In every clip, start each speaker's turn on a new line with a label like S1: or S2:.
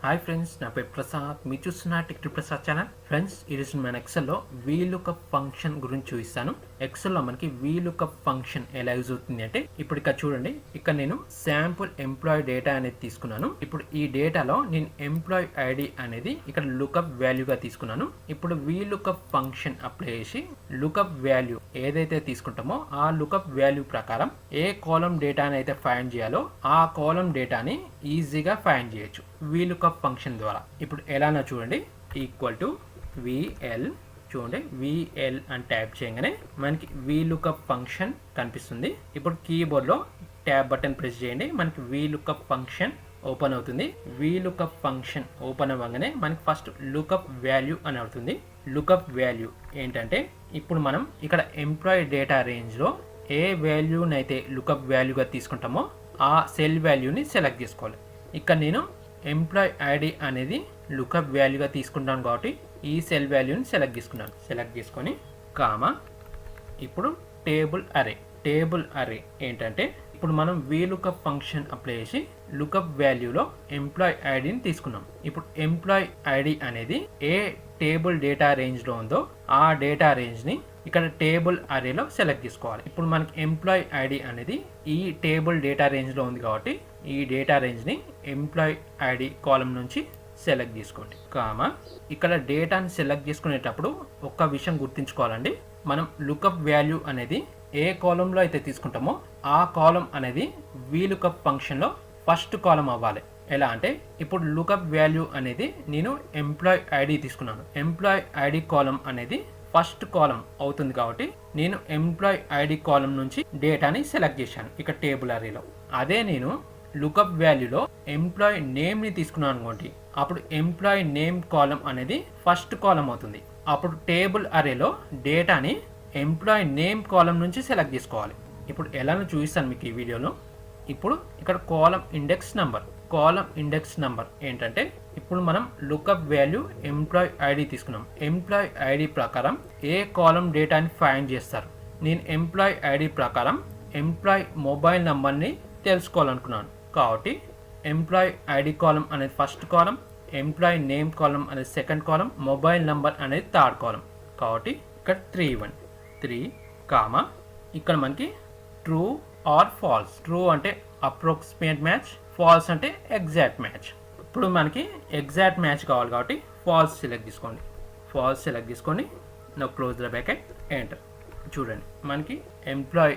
S1: Hi friends, నా పేరు ప్రసాద్. మీరు చూస్తున్న టెక్ ప్రసాద్ ఛానల్. ఫ్రెండ్స్, ఈరోజు మన ఎక్సెల్లో వీలుకప్ ఫంక్షన్ గురించి చూపిస్తాను. ఎక్సెల్లో మనకి వీలుకప్ ఫంక్షన్ ఎలా యూజ్ అవుతుంది అంటే, ఇప్పుడు ఇక్కడ చూడండి, ఇక్కడ నేను శాంపుల్ ఎంప్లాయీ డేటా అనేది తీసుకున్నాను. ఇప్పుడు ఈ డేటాలో నేను ఎంప్లాయీ ఐడి అనేది ఇక్కడ లుకప్ వాల్యూగా తీసుకున్నాను. ఇప్పుడు వీలుకప్ ఫంక్షన్ అప్లై చేసి లుకప్ వాల్యూ ఏదైతే తీసుకుంటామో ఆ లుకప్ వాల్యూ ప్రకారం ఏ కాలం డేటాని అయితే ఫైండ్ చేయాలో ఆ కాలం డేటాని ఈజీగా ఫైండ్ చేయొచ్చు వీలుకప్ ఫంక్షన్ ద్వారా. ఇప్పుడు ఎలానో చూడండి, ఈక్వల్ టు VL, చూడండి VL అని టైప్ చేయగానే మనకి వీలుకప్ ఫంక్షన్ కనిపిస్తుంది. ఇప్పుడు కీబోర్డ్లో ట్యాబ్ బటన్ ప్రెస్ చేయండి, మనకి వీలుకప్ ఫంక్షన్ ఓపెన్ అవుతుంది. వీలుకప్ ఫంక్షన్ ఓపెన్ అవ్వగానే మనకి ఫస్ట్ లుకప్ వాల్యూ అని అవుతుంది. లుకప్ వాల్యూ ఏంటంటే, ఇప్పుడు మనం ఇక్కడ ఎంప్లాయీ డేటా రేంజ్లో ఏ వాల్యూని అయితే లుకప్ వాల్యూగా తీసుకుంటామో ఆ సెల్ వాల్యూని సెలెక్ట్ చేసుకోవాలి. ఇక్కడ నేను ఎంప్లాయీ ఐడి అనేది లుకప్ వాల్యూగా తీసుకుంటాను కాబట్టి ఈ సెల్ వాల్యూని సెలెక్ట్ చేసుకున్నాను. సెలెక్ట్ చేసుకొని కామా, ఇప్పుడు టేబుల్ అరే ఏంటంటే, ఇప్పుడు మనం వీలుకప్ ఫంక్షన్ అప్లై చేసి లుకప్ వాల్యూలో ఎంప్లాయీ ఐడిని తీసుకున్నాం. ఇప్పుడు ఎంప్లాయీ ఐడి అనేది ఏ టేబుల్ డేటా రేంజ్లో ఉందో ఆ డేటా రేంజ్ని ఇక్కడ టేబుల్ అరేలో సెలెక్ట్ చేసుకోవాలి. ఇప్పుడు మనకి ఎంప్లాయీ ఐడి అనేది ఈ టేబుల్ డేటా రేంజ్లో ఉంది కాబట్టి ఈ డేటా రేంజ్ని ఎంప్లాయీ ఐడి కాలం నుంచి సెలెక్ట్ చేసుకోండి. కామా, ఇక్కడ డేటాని సెలెక్ట్ చేసుకునేటప్పుడు ఒక్క విషయం గుర్తుంచుకోవాలండి, మనం లుకప్ వాల్యూ అనేది ఏ కాలంలో అయితే తీసుకుంటామో ఆ కాలం అనేది వీలుకప్ ఫంక్షన్లో ఫస్ట్ కాలం అవ్వాలి. ఎలా అంటే, ఇప్పుడు లుకప్ వాల్యూ అనేది నేను ఎంప్లాయీ ఐడి తీసుకున్నాను. ఎంప్లాయీ ఐడి కాలం అనేది ఫస్ట్ కాలం అవుతుంది కాబట్టి నేను ఎంప్లాయీ ఐడి కాలం నుంచి డేటాని సెలెక్ట్ చేశాను ఇక్కడ టేబుల్ అరేలో. అదే నేను లుకప్ వాల్యూలో ఎంప్లాయీ నేమ్ని తీసుకున్నాను అనుకోండి, అప్పుడు ఎంప్లాయీ నేమ్ కాలం అనేది ఫస్ట్ కాలం అవుతుంది. అప్పుడు టేబుల్ అరేలో డేటాని ఎంప్లాయీ నేమ్ కాలం నుంచి సెలెక్ట్ చేసుకోవాలి. ఇప్పుడు ఎలానో చూపిస్తాను మీకు ఈ వీడియోలో. ఇప్పుడు ఇక్కడ కాలం ఇండెక్స్ నంబర్ ఏంటంటే, ఇప్పుడు మనం లుకప్ వాల్యూ ఎంప్లాయీ ఐడి తీసుకున్నాం. ఎంప్లాయీ ఐడి ప్రకారం ఏ కాలం డేటాని ఫైండ్ చేస్తారు. నేను ఎంప్లాయీ ఐడి ప్రకారం ఎంప్లాయీ మొబైల్ నంబర్ని తెలుసుకోవాలనుకున్నాను కాబట్టి ఎంప్లాయీ ఐడి కాలం అనేది ఫస్ట్ కాలం, ఎంప్లాయీ నేమ్ కాలం అనేది సెకండ్ కాలం, మొబైల్ నంబర్ అనేది థర్డ్ కాలం. కాబట్టి ఇక్కడ 3 కామా, ఇక్కడ మనకి ట్రూ ఆర్ ఫాల్స్. ట్రూ అంటే అప్రాక్సిమేట్ మ్యాచ్, ఫాల్స్ అంటే ఎగ్జాక్ట్ మ్యాచ్. ఇప్పుడు మనకి ఎగ్జాక్ట్ మ్యాచ్ కావాలి కాబట్టి ఫాల్స్ సెలెక్ట్ చేసుకొని no close the bracket, enter. చూడండి, మనకి ఎంప్లాయీ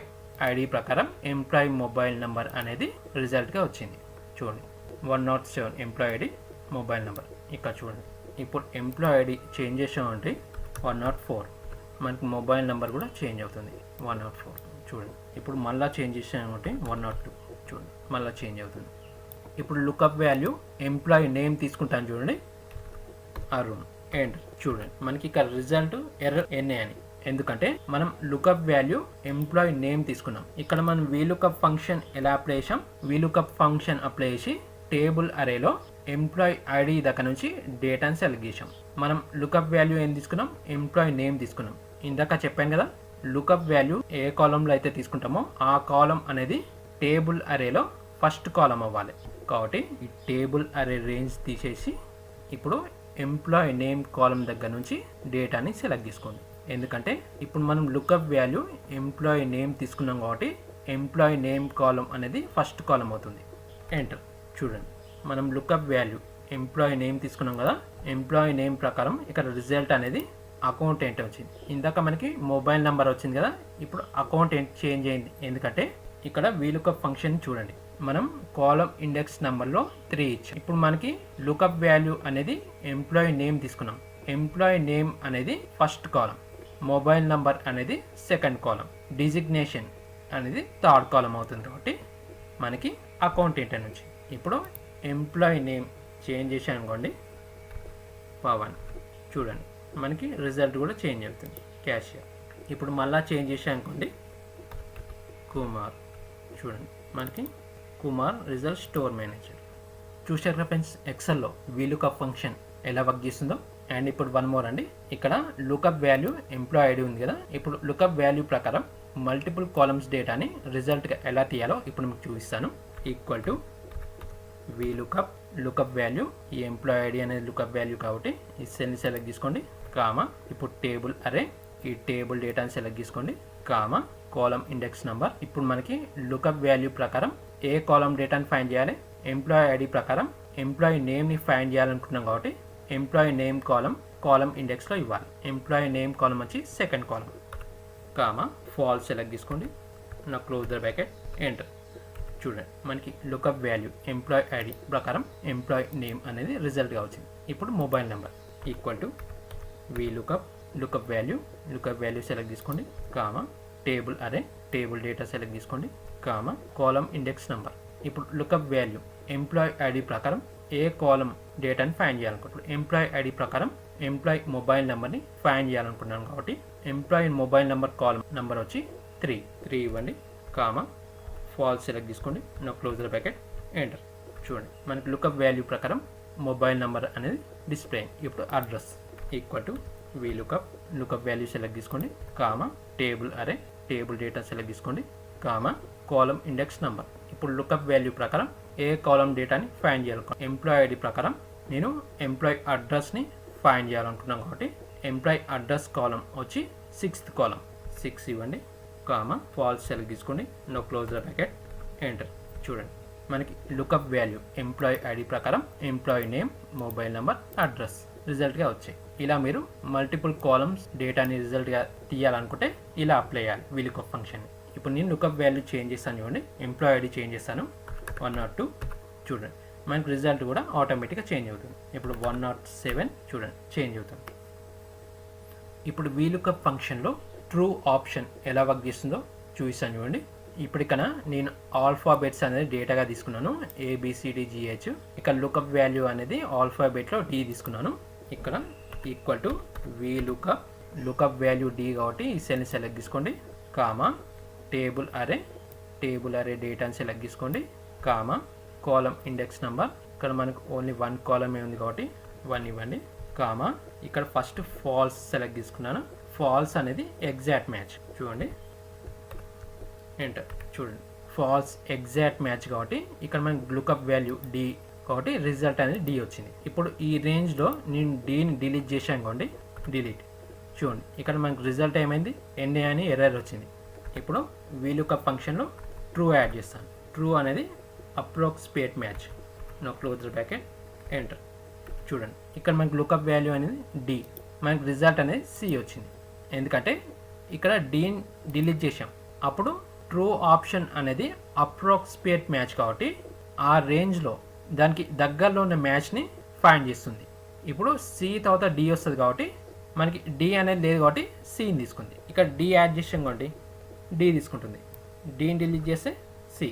S1: ఐడి ప్రకారం ఎంప్లాయీ మొబైల్ నెంబర్ అనేది రిజల్ట్గా వచ్చింది. చూడండి, 107 ఎంప్లాయీ ఐడి మొబైల్ నెంబర్. ఇక్కడ చూడండి, ఇప్పుడు ఎంప్లాయీ ఐడి చేంజ్ చేసామంటే 104, మనకి మొబైల్ నెంబర్ కూడా చేంజ్ అవుతుంది 104. చూడండి, ఇప్పుడు మళ్ళీ చేంజ్ చేసామంటే 102. చూడండి, మళ్ళీ చేంజ్ అవుతుంది. ఇప్పుడు లుకప్ వాల్యూ ఎంప్లాయీ నేమ్ తీసుకుంటాను, చూడండి అరుణ్, అండ్ చూడండి మనకి ఇక్కడ రిజల్ట్ ఎర్రర్ NA అని. ఎందుకంటే మనం లుకప్ వాల్యూ ఎంప్లాయీ నేమ్ తీసుకున్నాం. ఇక్కడ మనం వీలుకప్ ఫంక్షన్ ఎలా అప్లై చేసాం, వీలుకప్ ఫంక్షన్ అప్లై చేసి టేబుల్ అరేలో ఎంప్లాయీ ఐడి దగ్గర నుంచి డేటాని సెలెక్ట్ చేసాం. మనం లుకప్ వాల్యూ ఏం తీసుకున్నాం, ఎంప్లాయీ నేమ్ తీసుకున్నాం. ఇందాక చెప్పాను కదా, లుకప్ వాల్యూ ఏ కాలంలో అయితే తీసుకుంటామో ఆ కాలం అనేది టేబుల్ అరేలో ఫస్ట్ కాలం అవ్వాలి. కాబట్టి ఈ టేబుల్ అరే రేంజ్ తీసేసి ఇప్పుడు ఎంప్లాయీ నేమ్ కాలం దగ్గర నుంచి డేటాని సెలెక్ట్ చేసుకోండి. ఎందుకంటే ఇప్పుడు మనం లుకప్ వాల్యూ ఎంప్లాయీ నేమ్ తీసుకున్నాం కాబట్టి ఎంప్లాయీ నేమ్ కాలం అనేది ఫస్ట్ కాలం అవుతుంది. ఎంటర్. చూడండి, మనం లుకప్ వాల్యూ ఎంప్లాయీ నేమ్ తీసుకున్నాం కదా, ఎంప్లాయీ నేమ్ ప్రకారం ఇక్కడ రిజల్ట్ అనేది అకౌంట్ ఏంటి వచ్చింది. ఇందాక మనకి మొబైల్ నెంబర్ వచ్చింది కదా, ఇప్పుడు అకౌంట్ ఏంటి చేంజ్ అయింది. ఎందుకంటే ఇక్కడ వీలుకప్ ఫంక్షన్ చూడండి, మనం కాలం ఇండెక్స్ నెంబర్లో 3 ఇచ్చాం. ఇప్పుడు మనకి లుకప్ వాల్యూ అనేది ఎంప్లాయీ నేమ్ తీసుకున్నాం. ఎంప్లాయీ నేమ్ అనేది ఫస్ట్ కాలం, మొబైల్ నంబర్ అనేది సెకండ్ కాలం, డిజిగ్నేషన్ అనేది థర్డ్ కాలం అవుతుంది. కాబట్టి మనకి అకౌంట్ ఏంటని నుంచి ఇప్పుడు ఎంప్లాయీ నేమ్ చేంజ్ చేశాను అనుకోండి, పవన్. చూడండి, మనకి రిజల్ట్ కూడా చేంజ్ అవుతుంది, క్యాషియర్. ఇప్పుడు మళ్ళీ చేంజ్ చేశాను అనుకోండి, కుమార్. చూడండి, మనకి కుమార్ రిజల్ట్ స్టోర్ మేనేజర్. చూశారు ఫ్రెండ్స్, ఎక్సెల్లో వీలుకప్ ఫంక్షన్ ఎలా వర్క్ చేస్తుందో. అండ్ ఇప్పుడు వన్ మోర్ అండి, ఇక్కడ లుకప్ వాల్యూ ఎంప్లాయీ ఐడి ఉంది కదా, ఇప్పుడు లుకప్ వాల్యూ ప్రకారం మల్టిపుల్ కాలమ్స్ డేటాని రిజల్ట్గా ఎలా తీయాలో ఇప్పుడు మీకు చూపిస్తాను. Equal to VLOOKUP lookup value, ఈ ఎంప్లాయీ ఐడి అనేది లుకప్ వాల్యూ కాబట్టి ఈ సెల్ని సెలెక్ట్ చేసుకోండి, కామా ఇప్పుడు టేబుల్ అరే, ఈ టేబుల్ డేటాని సెలెక్ట్ చేసుకోండి, కామా కాలమ్ ఇండెక్స్ నెంబర్. ఇప్పుడు మనకి లుకప్ వాల్యూ ప్రకారం ఏ కాలమ్ డేటాని ఫైండ్ చేయాలి, ఎంప్లాయీ ఐడి ప్రకారం ఎంప్లాయీ నేమ్ని ఫైండ్ చేయాలనుకుంటున్నాం కాబట్టి ఎంప్లాయీ నేమ్ కాలమ్ ఇండెక్స్లో ఇవ్వాలి. ఎంప్లాయీ నేమ్ కాలమ్ వచ్చి second column, comma false select చేసుకోండి, now close the bracket, enter. చూడండి మనకి లుకప్ వాల్యూ ఎంప్లాయీ ఐడి ప్రకారం ఎంప్లాయీ నేమ్ అనేది రిజల్ట్గా వచ్చింది. ఇప్పుడు mobile number equal to lookup value select తీసుకోండి, comma table array, table data select తీసుకోండి, కామా కాలమ్ ఇండెక్స్ నెంబర్. ఇప్పుడు లుకప్ వాల్యూ ఎంప్లాయీ ఐడి ప్రకారం ఏ కాలమ్ డేటాని ఫైండ్ చేయాలనుకుంటున్నాం, ఎంప్లాయీ ఐడి ప్రకారం ఎంప్లాయీ మొబైల్ నెంబర్ని ఫైండ్ చేయాలనుకుంటున్నాం కాబట్టి employee mobile number column number వచ్చి 3 ఇవ్వండి, కామా ఫాల్స్ సెలెక్ట్ తీసుకోండి, నా క్లోజ్ ద బ్రాకెట్, ఎంటర్. చూడండి మనకి లుకప్ వాల్యూ ప్రకారం మొబైల్ నెంబర్ అనేది డిస్ప్లే. ఇప్పుడు address equal to lookup value select తీసుకోండి, comma table array, table data select తీసుకోండి, కామా కాలమ్ ఇండెక్స్ నెంబర్. ఇప్పుడు లుకప్ వాల్యూ ప్రకారం ఏ కాలమ్ డేటాని ఫైండ్ చేయాలనుకుంటున్నాను, ఎంప్లాయీ ఐడి ప్రకారం నేను ఎంప్లాయీ అడ్రస్ని ఫైండ్ చేయాలనుకుంటున్నాను కాబట్టి ఎంప్లాయీ అడ్రస్ కాలమ్ వచ్చి 6th కాలమ్, 6 ఇవ్వండి, కామా ఫాల్స్ సెలెక్ట్ తీసుకోండి, now close the bracket, enter. చూడండి మనకి లుకప్ వాల్యూ ఎంప్లాయీ ఐడి ప్రకారం employee name, mobile number, address రిజల్ట్గా వచ్చాయి. ఇలా మీరు మల్టిపుల్ కాలమ్స్ డేటాని రిజల్ట్గా తీయాలనుకుంటే ఇలా అప్లై చేయాలి VLOOKUP ఫంక్షన్. ఇప్పుడు నేను లుకప్ వాల్యూ చేంజ్ చేస్తాను, చూడండి ఎంప్లాయీ ఐడి చేంజ్ చేస్తాను 102. చూడండి మనకి రిజల్ట్ కూడా ఆటోమేటిక్గా చేంజ్ అవుతుంది. ఇప్పుడు 107 చూడండి చేంజ్ అవుతుంది. ఇప్పుడు VLOOKUP ఫంక్షన్లో ట్రూ ఆప్షన్ ఎలా వర్క్ చేస్తుందో చూపిస్తాను చూడండి. ఇప్పటికన్నా నేను ఆల్ఫాబెట్స్ అనేది డేటాగా తీసుకున్నాను, ABCDGH. ఇక్కడ లుకప్ వాల్యూ అనేది ఆల్ఫాబెట్లో D తీసుకున్నాను. ఇక్కడ equal to lookup value D కాబట్టి ఈ సెల్ని సెలెక్ట్ తీసుకోండి, కామా టేబుల్ అరే డేటాని సెలెక్ట్ తీసుకోండి, కామా కాలమ్ ఇండెక్స్ నెంబర్. ఇక్కడ మనకు ఓన్లీ 1 కాలమే ఉంది కాబట్టి 1 ఇవ్వండి, కామా ఇక్కడ ఫస్ట్ ఫాల్స్ సెలెక్ట్ తీసుకున్నాను, ఫాల్స్ అనేది ఎగ్జాక్ట్ మ్యాచ్. చూడండి ఎంటర్. చూడండి ఫాల్స్ ఎగ్జాక్ట్ మ్యాచ్ కాబట్టి ఇక్కడ మనకి లుకప్ వాల్యూ D కాబట్టి రిజల్ట్ అనేది D వచ్చింది. ఇప్పుడు ఈ రేంజ్లో నేను Dని డిలీట్ చేశాను కాబట్టి డిలీట్. చూడండి ఇక్కడ మనకి రిజల్ట్ ఏమైంది, NA అని ఎర్రర్ వచ్చింది. ఇప్పుడు VLOOKUP ఫంక్షన్లో ట్రూ యాడ్ చేస్తాను. ట్రూ అనేది approximate match, no close the bracket, enter. చూడండి ఇక్కడ మనకి లుకప్ వాల్యూ అనేది D, మనకి రిజల్ట్ అనేది C వచ్చింది. ఎందుకంటే ఇక్కడ Dని డిలీట్ చేసాం, అప్పుడు ట్రూ ఆప్షన్ అనేది అప్రాక్సిమేట్ మ్యాచ్ కాబట్టి ఆ రేంజ్లో దానికి దగ్గరలో ఉన్న మ్యాచ్ని ఫైండ్ చేస్తుంది. ఇప్పుడు C తర్వాత D వస్తుంది కాబట్టి మనకి D అనేది లేదు కాబట్టి Cని తీసుకుంది. ఇక్కడ D యాడ్ చేసాం కాబట్టి D తీసుకుంటుంది, Dని డిలీట్ చేస్తే C.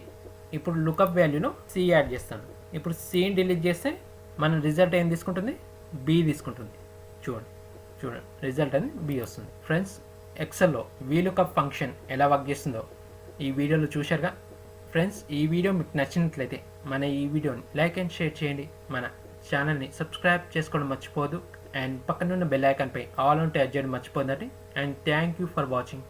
S1: ఇప్పుడు లుకప్ వాల్యూను C యాడ్ చేస్తాను. ఇప్పుడు Cని డిలీట్ చేస్తే మన రిజల్ట్ ఏం తీసుకుంటుంది, B తీసుకుంటుంది. చూడండి రిజల్ట్ అనేది B వస్తుంది. ఫ్రెండ్స్ ఎక్సెల్లో VLOOKUP ఫంక్షన్ ఎలా వర్క్ చేస్తుందో ఈ వీడియోలో చూశారుగా. ఫ్రెండ్స్ ఈ వీడియో మీకు నచ్చినట్లయితే మన ఈ వీడియోని లైక్ అండ్ షేర్ చేయండి, మన ఛానల్ని సబ్స్క్రైబ్ చేసుకోవడం మర్చిపోదు, అండ్ పక్కనున్న బెల్ ఐకాన్పై ఆల్ ఉంటే అడ్జెంట్ మర్చిపోదండి. And thank you for watching.